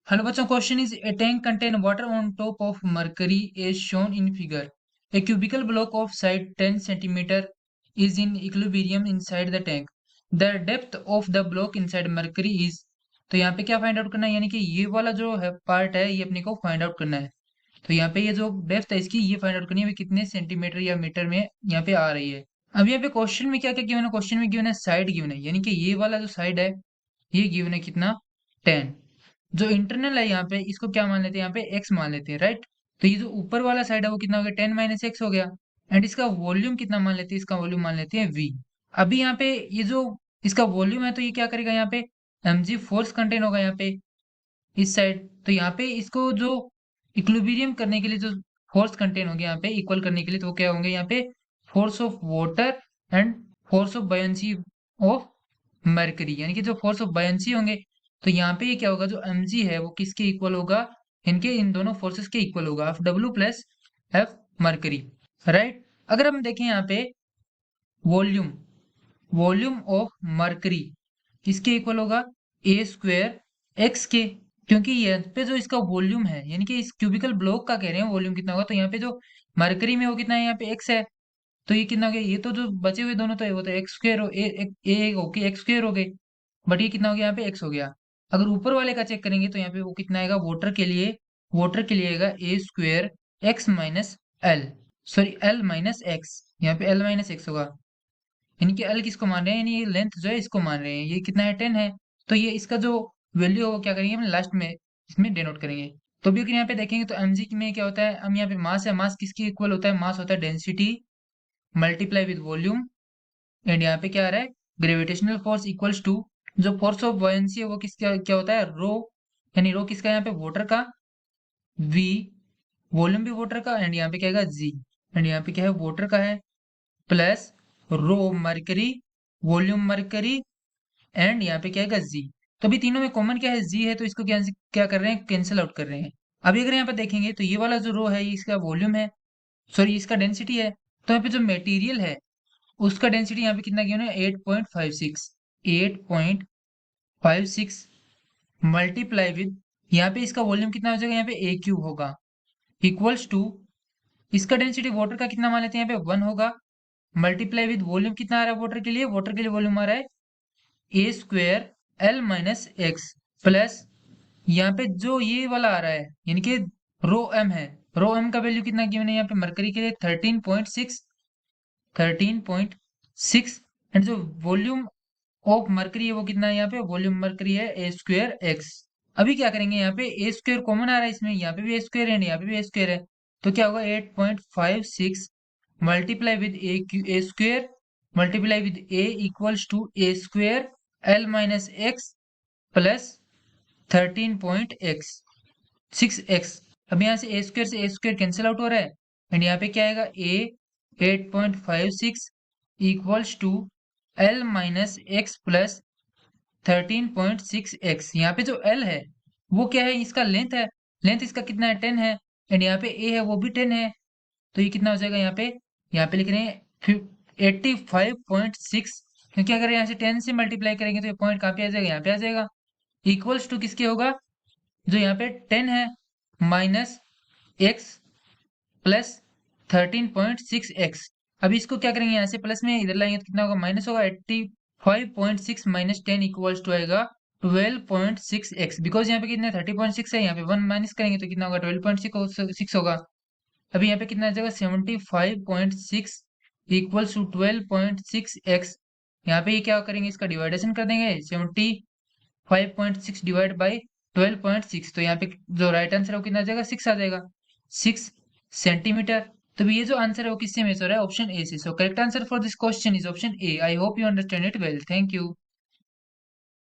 Hello bachon, question is a tank contain water on top of mercury as shown in figure. A cubical block of side 10 centimeter is in equilibrium inside the tank. The depth of the block inside mercury is, तो यहाँ पे क्या find out करना है, यानी कि ये वाला जो है पार्ट है ये अपने को फाइंड आउट करना है। तो यहाँ पे ये जो डेप्थ है इसकी ये फाइंड आउट करनी है कितने सेंटीमीटर या मीटर में यहाँ पे आ रही है। अब यहाँ पे क्वेश्चन में क्या क्या गिवन है, क्वेश्चन में गिवन है साइड गिवन है, यानी कि ये वाला जो साइड है ये गिवन है कितना 10। जो इंटरनल है यहाँ पे इसको क्या मान लेते हैं, यहाँ पे एक्स मान लेते हैं, राइट। तो ये जो ऊपर वाला साइड है वो कितना हो गया 10 माइनस एक्स हो गया। एंड इसका वॉल्यूम कितना मान लेते हैं, इसका वॉल्यूम मान लेते हैं वी। अभी यहाँ पे ये जो इसका वॉल्यूम है तो ये क्या करेगा, यहाँ पे mg फोर्स कंटेन होगा यहाँ पे इस साइड। तो यहाँ पे इसको जो इक्विलिब्रियम करने के लिए जो फोर्स कंटेन होंगे यहाँ पे इक्वल करने के लिए, तो वो क्या होंगे यहाँ पे force of water and force of buoyancy of mercury, यानी कि जो फोर्स ऑफ बायंसी होंगे। तो यहाँ पे ये क्या होगा, जो mg है वो किसके इक्वल होगा, इनके इन दोनों फोर्सेस के इक्वल होगा, F W plus F mercury, right. अगर हम देखें यहाँ पे वॉल्यूम, वॉल्यूम ऑफ मरकरी किसके इक्वल होगा, ए स्क्वेयर एक्स के। क्योंकि यहाँ पे जो इसका वॉल्यूम है, यानी कि इस क्यूबिकल ब्लॉक का कह रहे हैं वॉल्यूम कितना होगा, तो यहाँ पे जो मरकरी में वो कितना है, यहाँ पे एक्स है। तो ये कितना हो गया, ये तो जो बचे हुए दोनों तो है वो तो एक्स स्क्वेयर हो ए ओके एक्स स्क्वेयर हो गए। बट ये कितना हो गया, यहाँ पे एक्स हो गया। अगर ऊपर वाले का चेक करेंगे तो यहाँ पे वो कितना आएगा, वाटर के लिए आएगा A square X minus L, sorry L minus X, यहाँ पे एल माइनस एक्स होगा। यानी कि एल किसको मान रहे हैं, यानी ये लेंथ जो है इसको मान रहे हैं, ये कितना है 10 है। तो ये इसका जो वैल्यू होगा क्या करेंगे हम लास्ट में इसमें डिनोट करेंगे। तो भी अगर यहाँ पे देखेंगे तो mg में क्या होता है, हम यहाँ पे मास है, मास किसकी इक्वल होता है, मास होता है density multiply with volume. And यहाँ पे क्या आ रहा है, ग्रेविटेशनल फोर्स इक्वल्स टू जो फोर्स ऑफ बॉयंसी है वो किसका क्या होता है, रो, यानी रो किसका यहाँ पे वाटर का, वी वॉल्यूम भी वाटर का, एंड यहाँ पे क्या है जी, एंड यहाँ पे क्या है वाटर का है, plus row mercury volume mercury, and यहाँ पे क्या है जी। तो अभी तीनों में कॉमन क्या है, जी है, तो इसको क्या क्या कर रहे हैं, कैंसिल आउट कर रहे हैं। अभी अगर यहाँ पे देखेंगे तो ये वाला जो रो है ये इसका वॉल्यूम है, सॉरी इसका डेंसिटी है। तो यहाँ पे जो मटेरियल है उसका डेंसिटी यहाँ पे कितना गिवन है, 8.56, 8.56 मल्टीप्लाई विद, यहाँ पे इसका वॉल्यूम कितना हो जाएगा, यहाँ पे ए क्यूब होगा, इक्वल्स टू इसका डेंसिटी वाटर का कितना मान लेते हैं यहाँ पे 1 होगा, मल्टीप्लाई विद वॉल्यूम कितना आ रहा है वाटर के लिए वॉल्यूम आ रहा है A square L minus X, plus यहाँ पे जो ये वाला आ रहा है यानी कि रो एम है, रो एम का वैल्यू कितना गिवन है यहाँ पे मरकरी के लिए 13.6, 13.6। एंड जो वॉल्यूम ऑफ मरकरी है वो कितना है, यहाँ पे वॉल्यूम मरकरी है ए स्क्वेयर एक्स। अभी क्या करेंगे, यहाँ पे ए स्क्वेयर कॉमन आ रहा है इसमें, यहाँ पे भी ए स्क्वेयर है यहाँ पे भी ए स्क्वेयर है। तो क्या होगा 8.56 multiply with A square multiply with A equals to A square L minus X plus 13.6 अब यहाँ से ए स्क्वेयर कैंसिल आउट हो रहा है। एंड यहाँ पे क्या आएगा, A 8.56 equals to L minus X plus 13.6 यहाँ पे जो एल है वो क्या है, इसका लेंथ है, लेंथ इसका कितना है 10 है। एंड यहाँ पे ए है वो भी 10 है। तो ये कितना हो जाएगा, यहाँ पे लिख रहे हैं 85.6, क्योंकि अगर यहाँ से 10 से मल्टीप्लाई करेंगे तो ये पॉइंट कहाँ पे आ जाएगा, यहाँ पे आ जाएगा। इक्वल्स टू किसके होगा, जो यहाँ पे 10 है माइनस एक्स प्लस 13.6 एक्स। अभी इसको क्या करेंगे, यहाँ से प्लस में इधर लाएंगे तो कितना होगा, माइनस होगा। 85.6 माइनस 10 इक्वल्स टू आएगा 12.6 एक्स, बिकॉज यहाँ पे कितना 30.6 है, यहाँ पे 1 माइनस करेंगे तो कितना होगा 12.6 होगा। अभी यहाँ पे कितना आ जाएगा 75.6 इक्वल्स टू 12.6 एक्स। यहाँ पे ये क्या करेंगे, इसका डिवाइडेशन कर देंगे, 75.6 डिवाइड बाई 12.6, तो यहाँ पे जो राइट आंसर है वो कितना आ जाएगा 6 आ जाएगा, 6 सेंटीमीटर। तो ये जो आंसर है वो किससे मेजर है, ऑप्शन ए से। So correct answer for this question is option A. I hope you understand it well, thank you.